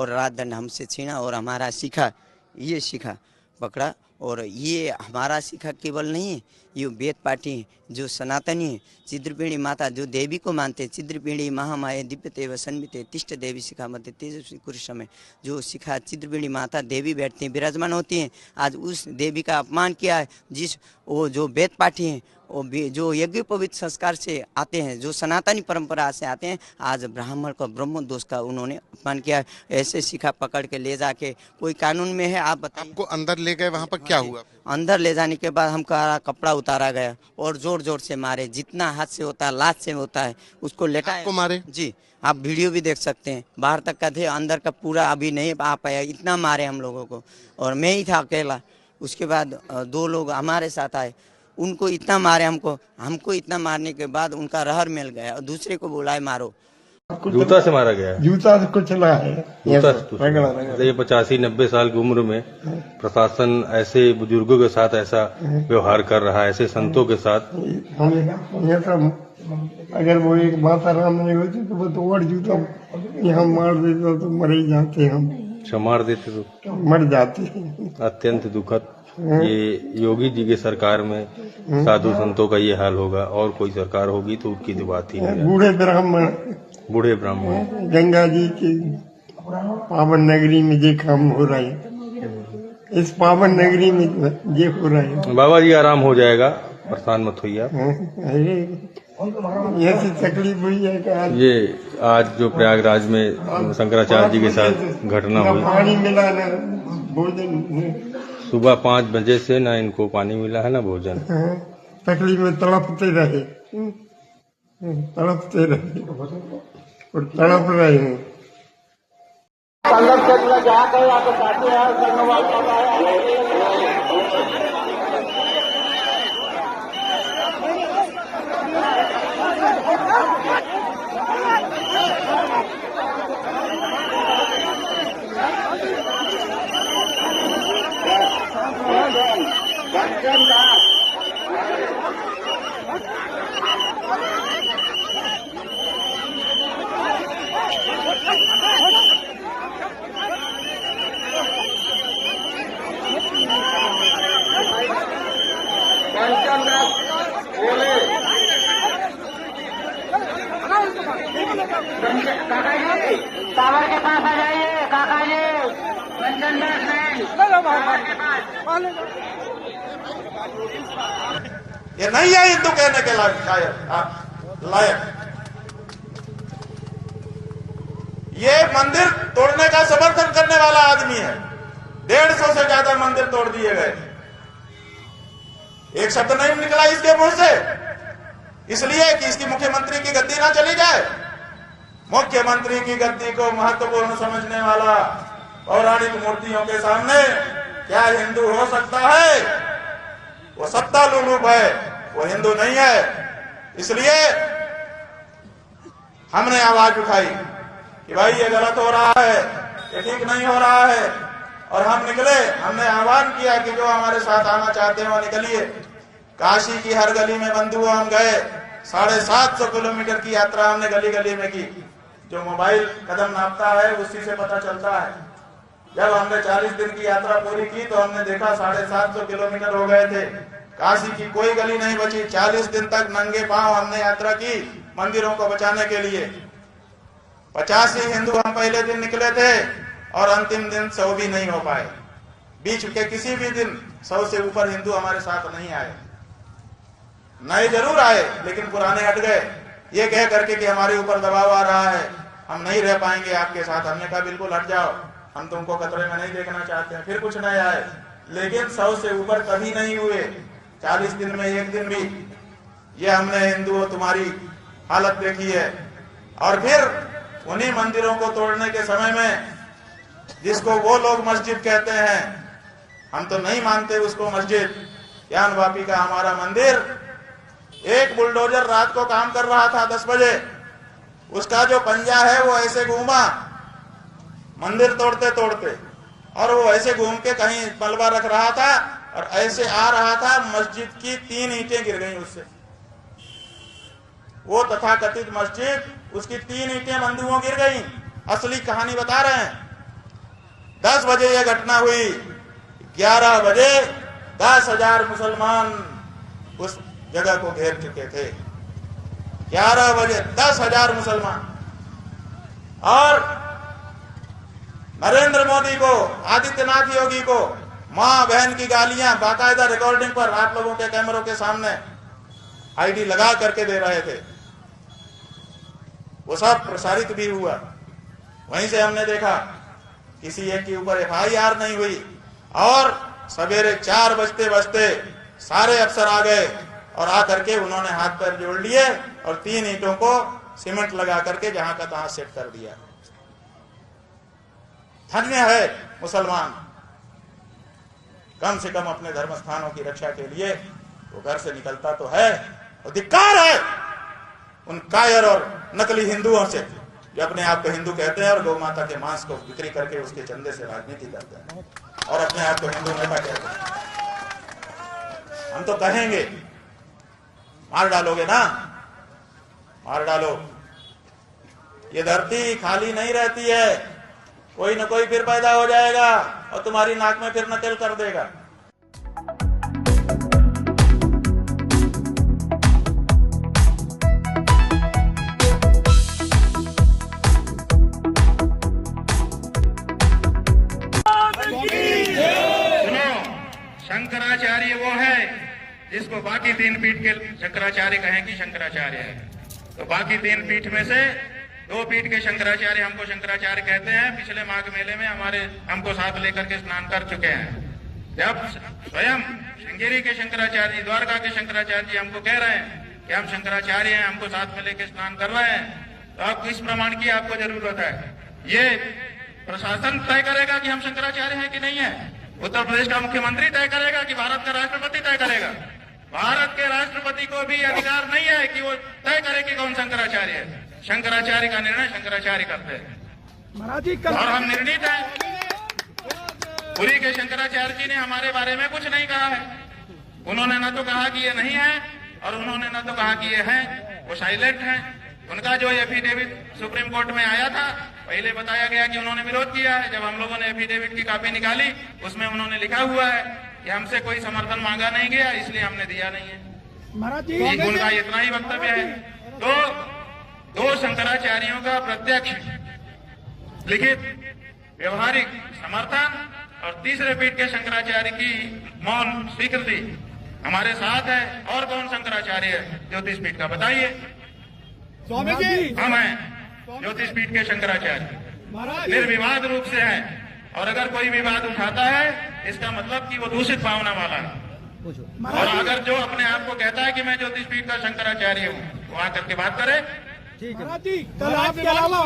और रात दंड हमसे छीना और हमारा शिखा ये शिखा पकड़ा। और ये हमारा शिखा केवल नहीं है, ये वेद पाठी जो सनातनी है, चिद्रपीणी माता जो देवी को मानते हैं, चिद्रपीणी महामाया दिव्यते व सन्मिते तिष्ठ देवी शिखा मध्य तेजस्वी कुरुष में जो शिखा चिद्रपीणी माता देवी बैठती हैं, विराजमान होती हैं। आज उस देवी का अपमान किया है, जिस वो जो वेद पाठी हैं, वो जो यज्ञोपवीत संस्कार से आते हैं, जो सनातनी परंपरा से आते हैं, आज ब्राह्मण का ब्रह्म दोष का उन्होंने अपमान किया। ऐसे शिखा पकड़ के ले जाके कोई कानून में है, आप बताइए। आपको अंदर ले गए, वहाँ पर क्या हुआ? अंदर ले जाने के बाद हमका कपड़ा उतारा गया और जोर जोर से मारे, जितना हाथ से होता है लात से होता है उसको लेटाया। आपको मारे? जी, आप वीडियो भी देख सकते हैं। बाहर तक का थे, अंदर का पूरा अभी नहीं आ पाया, इतना मारे हम लोगों को। और मैं ही था अकेला। उसके बाद 2 लोग हमारे साथ आए, उनको इतना मारे, हमको इतना मारने के बाद उनका रहर मिल गया और दूसरे को बुलाए मारो। जूता से मारा गया? जूता से कुछ चला है। जूता से। ये 85-90 साल की उम्र में प्रशासन ऐसे बुजुर्गों के साथ ऐसा व्यवहार कर रहा है, ऐसे संतों के साथ। ये सब अगर वो एक माता राम नहीं होती तो वो तो और जूता यहाँ मार देते तो मर ही जाते हम। अच्छा, मार देते तो मर जाते। अत्यंत दुखद। ये योगी जी के सरकार में साधु संतों का ये हाल होगा, और कोई सरकार होगी तो उसकी तो बात ही नहीं। बूढ़े ब्राह्मण गंगा जी की पावन नगरी में ये काम हो रहा है, इस पावन नगरी में ये हो रहा है। बाबा जी आराम हो जाएगा, परेशान मत होइए आप। ये तकलीफ हुई है कि ये आज जो प्रयागराज में शंकराचार्य जी के साथ घटना हुई, पानी मिला ना भोजन, सुबह 5 बजे से ना इनको पानी मिला है ना भोजन। तकलीफ में तड़पते रहे और तड़प रहे हैं। टावर के पास आ जाइए काका जी, कंचन दास नहीं, टावर के पास। ये नहीं है हिंदू कहने के लायक। ये मंदिर तोड़ने का समर्थन करने वाला आदमी है। 150 से ज्यादा मंदिर तोड़ दिए गए, एक शब्द नहीं निकला इसके मुंह से, इसलिए कि इसकी मुख्यमंत्री की गद्दी ना चली जाए। मुख्यमंत्री की गद्दी को महत्वपूर्ण समझने वाला पौराणिक मूर्तियों के सामने क्या हिंदू हो सकता है? वो सत्ता लुलूप है, वो हिंदू नहीं है। इसलिए हमने आवाज उठाई कि भाई ये गलत हो रहा है, ये ठीक नहीं हो रहा है। और हम निकले, हमने आह्वान किया कि जो हमारे साथ आना चाहते हैं वो निकलिए। काशी की हर गली में बंद हुआ, हम गए। 750 किलोमीटर की यात्रा हमने गली गली में की। जो मोबाइल कदम नापता है उसी से पता चलता है। जब हमने 40 दिन की यात्रा पूरी की तो हमने देखा 750 किलोमीटर हो गए थे, काशी की कोई गली नहीं बची। 40 दिन तक नंगे पांव हमने यात्रा की मंदिरों को बचाने के लिए। 85 हिंदू हम पहले दिन निकले थे और अंतिम दिन 100 भी नहीं हो पाए। बीच के किसी भी दिन 100 से ऊपर हिंदू हमारे साथ नहीं आए। नए जरूर आए लेकिन पुराने हट गए, ये कह करके कि हमारे ऊपर दबाव आ रहा है, हम नहीं रह पाएंगे आपके साथ। हमने कहा बिल्कुल हट जाओ, हम तुमको खतरे में नहीं देखना चाहते हैं। फिर कुछ नए आए, लेकिन 100 से ऊपर कभी नहीं हुए 40 दिन में एक दिन भी। ये हमने हिंदुओं तुम्हारी हालत देखी है। और फिर उन्हीं मंदिरों को तोड़ने के समय में, जिसको वो लोग मस्जिद कहते हैं, हम तो नहीं मानते उसको मस्जिद, ज्ञान वापी का हमारा मंदिर, एक बुलडोजर रात को काम कर रहा था 10 बजे, उसका जो पंजा है वो ऐसे घूमा मंदिर तोड़ते तोड़ते, और वो ऐसे घूम के कहीं मलबा रख रहा था और ऐसे आ रहा था, मस्जिद की 3 ईंटें गिर गई उससे। वो तथाकथित मस्जिद, उसकी 3 ईंटें बंधुओं गिर गई। असली कहानी बता रहे हैं। 10 बजे यह घटना हुई। 11 बजे 10,000 मुसलमान उस जगह को घेर चुके थे। 11 बजे 10,000 मुसलमान। और नरेंद्र मोदी को, आदित्यनाथ योगी को मां बहन की गालियां बाकायदा रिकॉर्डिंग पर आप लोगों के कैमरों के सामने आईडी लगा करके दे रहे थे। वो सब प्रसारित भी हुआ। वहीं से हमने देखा किसी एक के ऊपर FIR नहीं हुई और सवेरे 4 बजते सारे अफसर आ गए और आकर के उन्होंने हाथ पैर जोड़ लिए और 3 ईंटों को सीमेंट लगा करके जहां का तहां सेट कर दिया। धन्य है मुसलमान, कम से कम अपने धर्म स्थानों की रक्षा के लिए वो घर से निकलता तो है। और धिक्कार है उन कायर और नकली हिंदुओं से जो अपने आप को हिंदू कहते हैं और गौ माता के मांस को बिक्री करके उसके चंदे से राजनीति करते हैं और अपने आप को हिंदू नेता कहते हैं। हम तो कहेंगे मार डालोगे ना, मार डालो। ये धरती खाली नहीं रहती है, कोई न कोई फिर पैदा हो जाएगा और तुम्हारी नाक में फिर नकेल कर देगा। शंकराचार्य वो है जिसको बाकी 3 पीठ के शंकराचार्य कहें कि शंकराचार्य है, तो बाकी 3 पीठ में से 2 पीठ के शंकराचार्य हमको शंकराचार्य कहते हैं। पिछले माघ मेले में हमको साथ लेकर के स्नान कर चुके हैं। जब स्वयं श्रृंगेरी के शंकराचार्य जी, द्वारका के शंकराचार्य जी हमको कह रहे हैं कि हम शंकराचार्य हैं, हमको साथ में लेकर स्नान कर रहे हैं, तो आप किस प्रमाण की आपको जरूरत है? ये प्रशासन तय करेगा कि हम शंकराचार्य हैं कि नहीं है? उत्तर प्रदेश का मुख्यमंत्री तय करेगा कि भारत का राष्ट्रपति तय करेगा? भारत के राष्ट्रपति को भी अधिकार नहीं है कि वो तय करे कि कौन शंकराचार्य है। शंकराचार्य का निर्णय शंकराचार्य करते हैं और हम निर्णित हैं। पुरी के शंकराचार्य जी ने हमारे बारे में कुछ नहीं कहा है। उन्होंने न तो कहा कि ये नहीं है और उन्होंने न तो कहा कि ये है, वो साइलेंट है। उनका जो एफिडेविट सुप्रीम कोर्ट में आया था, पहले बताया गया कि उन्होंने विरोध किया है। जब हम लोगों ने एफिडेविट की कॉपी निकाली, उसमें उन्होंने लिखा हुआ है कि हमसे कोई समर्थन मांगा नहीं गया, इसलिए हमने दिया नहीं है। उनका इतना ही वक्तव्य है। तो 2 शंकराचार्यों का प्रत्यक्ष लिखित व्यवहारिक समर्थन और तीसरे पीठ के शंकराचार्य की मौन स्वीकृति हमारे साथ है। और कौन शंकराचार्य है ज्योतिष पीठ का, बताइए? स्वामी जी हम हैं ज्योतिष पीठ के शंकराचार्य, निर्विवाद रूप से हैं। और अगर कोई विवाद उठाता है इसका मतलब कि वो दूषित भावना वाला है। और अगर जो अपने आप को कहता है कि मैं ज्योतिष पीठ का शंकराचार्य हूँ, वो आकर के बात करे। ठीक है। कल आपके अलावा